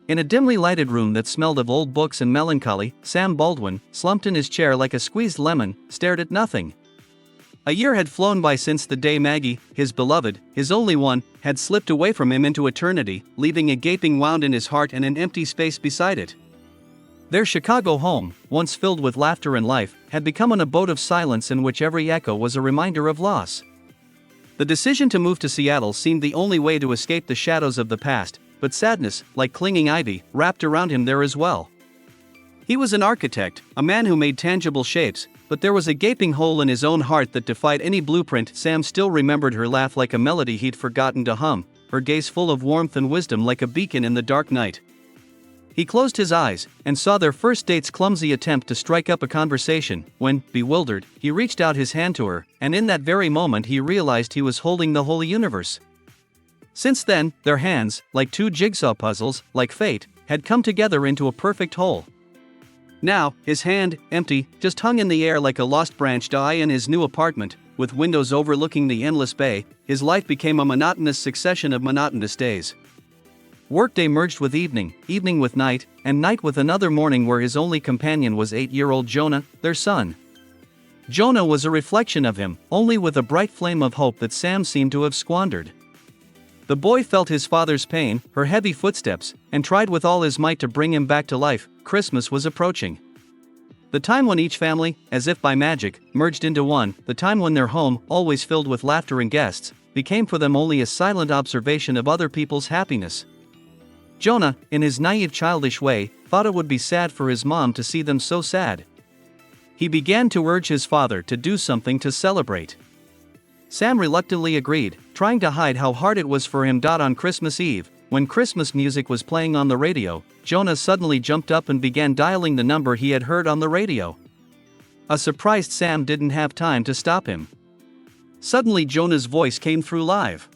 In a dimly lighted room that smelled of old books and melancholy, Sam Baldwin, slumped in his chair like a squeezed lemon, stared at nothing. A year had flown by since the day Maggie, his beloved, his only one, had slipped away from him into eternity, leaving a gaping wound in his heart and an empty space beside it. Their Chicago home, once filled with laughter and life, had become an abode of silence in which every echo was a reminder of loss. The decision to move to Seattle seemed the only way to escape the shadows of the past, but sadness, like clinging ivy, wrapped around him there as well. He was an architect, a man who made tangible shapes, but there was a gaping hole in his own heart that defied any blueprint. Sam still remembered her laugh like a melody he'd forgotten to hum, her gaze full of warmth and wisdom like a beacon in the dark night. He closed his eyes, and saw their first date's clumsy attempt to strike up a conversation, when, bewildered, he reached out his hand to her, and in that very moment he realized he was holding the whole universe. Since then, their hands, like two jigsaw puzzles, like fate, had come together into a perfect whole. Now, his hand, empty, just hung in the air like a lost branch. In his new apartment, with windows overlooking the endless bay, his life became a monotonous succession of monotonous days. Workday merged with evening, evening with night, and night with another morning where his only companion was 8-year-old Jonah, their son. Jonah was a reflection of him, only with a bright flame of hope that Sam seemed to have squandered. The boy felt his father's pain, her heavy footsteps, and tried with all his might to bring him back to life. Christmas was approaching. The time when each family, as if by magic, merged into one, the time when their home, always filled with laughter and guests, became for them only a silent observation of other people's happiness. Jonah, in his naive childish way, thought it would be sad for his mom to see them so sad. He began to urge his father to do something to celebrate. Sam reluctantly agreed, trying to hide how hard it was for him. On Christmas Eve, when Christmas music was playing on the radio, Jonah suddenly jumped up and began dialing the number he had heard on the radio. A surprised Sam didn't have time to stop him. Suddenly Jonah's voice came through live.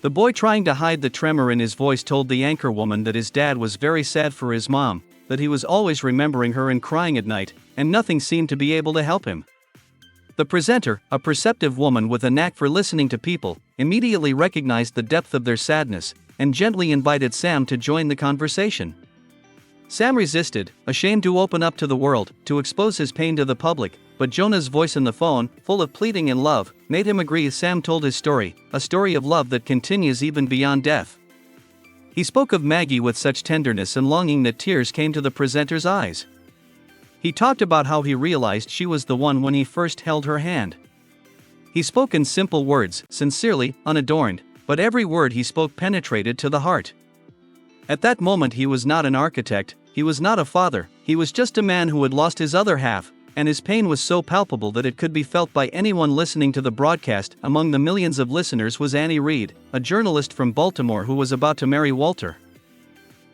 The boy, trying to hide the tremor in his voice, told the anchorwoman that his dad was very sad for his mom, that he was always remembering her and crying at night, and nothing seemed to be able to help him. The presenter, a perceptive woman with a knack for listening to people, immediately recognized the depth of their sadness, and gently invited Sam to join the conversation. Sam resisted, ashamed to open up to the world, to expose his pain to the public, but Jonah's voice in the phone, full of pleading and love, made him agree. Sam told his story, a story of love that continues even beyond death. He spoke of Maggie with such tenderness and longing that tears came to the presenter's eyes. He talked about how he realized she was the one when he first held her hand. He spoke in simple words, sincerely, unadorned, but every word he spoke penetrated to the heart. At that moment he was not an architect, he was not a father, he was just a man who had lost his other half, and his pain was so palpable that it could be felt by anyone listening to the broadcast. Among the millions of listeners was Annie Reed, a journalist from Baltimore who was about to marry Walter.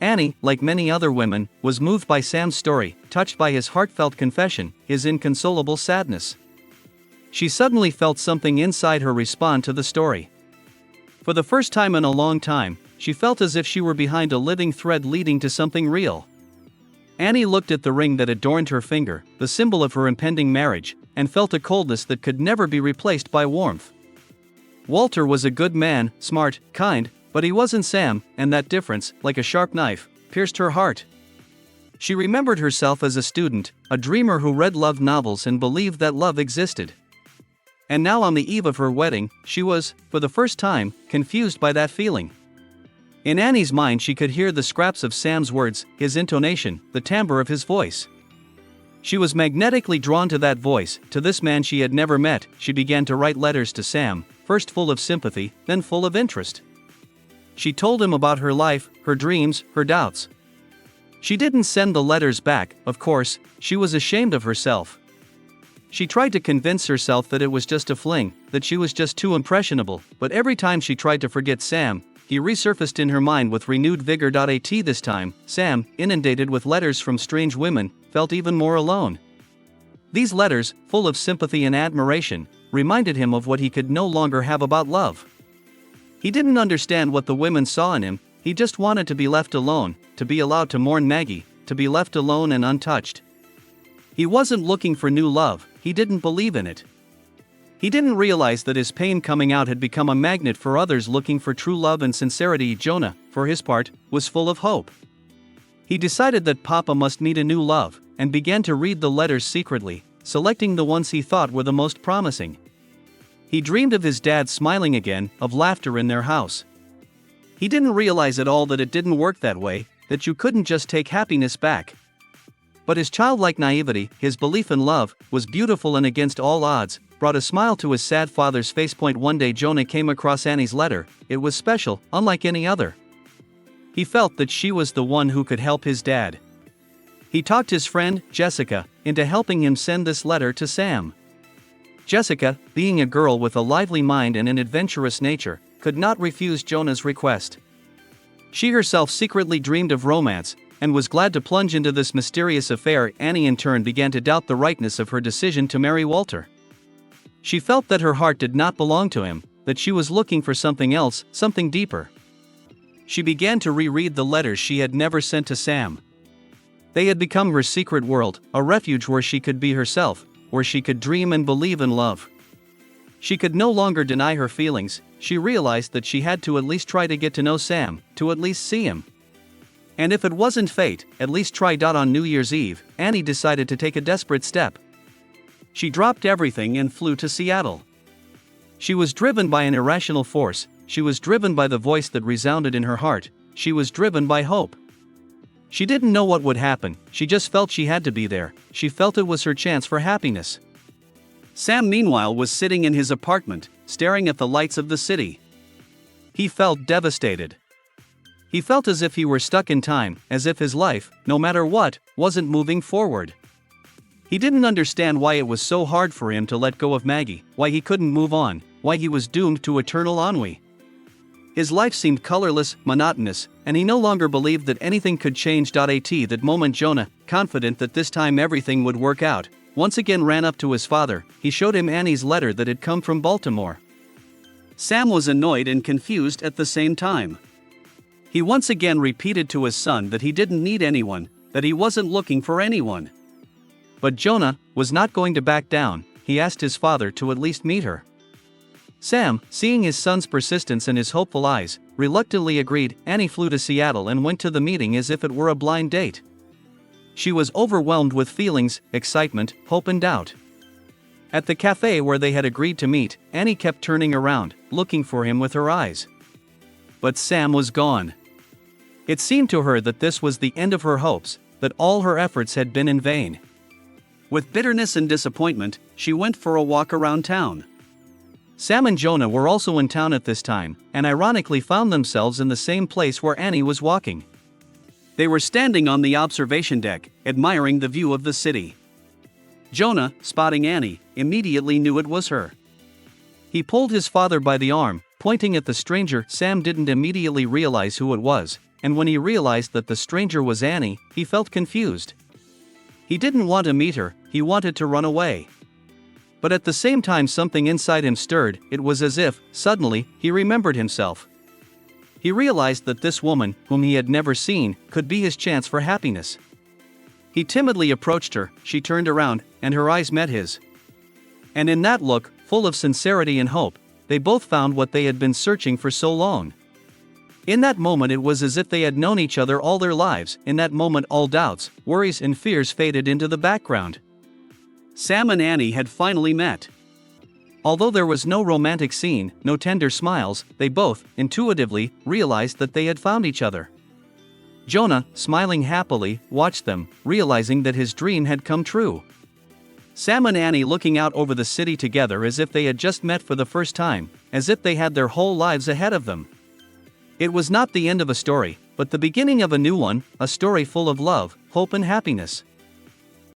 Annie, like many other women, was moved by Sam's story, touched by his heartfelt confession, his inconsolable sadness. She suddenly felt something inside her respond to the story. For the first time in a long time, she felt as if she were behind a living thread leading to something real. Annie looked at the ring that adorned her finger, the symbol of her impending marriage, and felt a coldness that could never be replaced by warmth. Walter was a good man, smart, kind, but he wasn't Sam, and that difference, like a sharp knife, pierced her heart. She remembered herself as a student, a dreamer who read love novels and believed that love existed. And now, on the eve of her wedding, she was, for the first time, confused by that feeling. In Annie's mind she could hear the scraps of Sam's words, his intonation, the timbre of his voice. She was magnetically drawn to that voice, to this man she had never met. She began to write letters to Sam, first full of sympathy, then full of interest. She told him about her life, her dreams, her doubts. She didn't send the letters back, of course, she was ashamed of herself. She tried to convince herself that it was just a fling, that she was just too impressionable, but every time she tried to forget Sam, he resurfaced in her mind with renewed vigor. This time, Sam, inundated with letters from strange women, felt even more alone. These letters, full of sympathy and admiration, reminded him of what he could no longer have about love. He didn't understand what the women saw in him, he just wanted to be left alone, to be allowed to mourn Maggie, to be left alone and untouched. He wasn't looking for new love, he didn't believe in it. He didn't realize that his pain coming out had become a magnet for others looking for true love and sincerity. Jonah, for his part, was full of hope. He decided that Papa must meet a new love, and began to read the letters secretly, selecting the ones he thought were the most promising. He dreamed of his dad smiling again, of laughter in their house. He didn't realize at all that it didn't work that way, that you couldn't just take happiness back. But his childlike naivety, his belief in love, was beautiful and against all odds, brought a smile to his sad father's face. One day Jonah came across Annie's letter. It was special, unlike any other. He felt that she was the one who could help his dad. He talked his friend, Jessica, into helping him send this letter to Sam. Jessica, being a girl with a lively mind and an adventurous nature, could not refuse Jonah's request. She herself secretly dreamed of romance, and was glad to plunge into this mysterious affair. Annie in turn began to doubt the rightness of her decision to marry Walter. She felt that her heart did not belong to him, that she was looking for something else, something deeper. She began to reread the letters she had never sent to Sam. They had become her secret world, a refuge where she could be herself, where she could dream and believe in love. She could no longer deny her feelings. She realized that she had to at least try to get to know Sam, to at least see him. And if it wasn't fate, at least try. On New Year's Eve, Annie decided to take a desperate step. She dropped everything and flew to Seattle. She was driven by an irrational force. She was driven by the voice that resounded in her heart. She was driven by hope. She didn't know what would happen, she just felt she had to be there. She felt it was her chance for happiness. Sam meanwhile was sitting in his apartment, staring at the lights of the city. He felt devastated. He felt as if he were stuck in time, as if his life, no matter what, wasn't moving forward. He didn't understand why it was so hard for him to let go of Maggie, why he couldn't move on, why he was doomed to eternal ennui. His life seemed colorless, monotonous, and he no longer believed that anything could change. At that moment Jonah, confident that this time everything would work out, once again ran up to his father. He showed him Annie's letter that had come from Baltimore. Sam was annoyed and confused at the same time. He once again repeated to his son that he didn't need anyone, that he wasn't looking for anyone. But Jonah was not going to back down. He asked his father to at least meet her. Sam, seeing his son's persistence and his hopeful eyes, reluctantly agreed. Annie flew to Seattle and went to the meeting as if it were a blind date. She was overwhelmed with feelings, excitement, hope and doubt. At the cafe where they had agreed to meet, Annie kept turning around, looking for him with her eyes. But Sam was gone. It seemed to her that this was the end of her hopes, that all her efforts had been in vain. With bitterness and disappointment, she went for a walk around town. Sam and Jonah were also in town at this time, and ironically found themselves in the same place where Annie was walking. They were standing on the observation deck, admiring the view of the city. Jonah, spotting Annie, immediately knew it was her. He pulled his father by the arm, pointing at the stranger. Sam didn't immediately realize who it was, and when he realized that the stranger was Annie, he felt confused. He didn't want to meet her, he wanted to run away. But at the same time something inside him stirred. It was as if, suddenly, he remembered himself. He realized that this woman, whom he had never seen, could be his chance for happiness. He timidly approached her. She turned around, and her eyes met his. And in that look, full of sincerity and hope, they both found what they had been searching for so long. In that moment it was as if they had known each other all their lives. In that moment all doubts, worries and fears faded into the background. Sam and Annie had finally met. Although there was no romantic scene, no tender smiles, they both, intuitively, realized that they had found each other. Jonah, smiling happily, watched them, realizing that his dream had come true. Sam and Annie looking out over the city together as if they had just met for the first time, as if they had their whole lives ahead of them. It was not the end of a story, but the beginning of a new one, a story full of love, hope and happiness.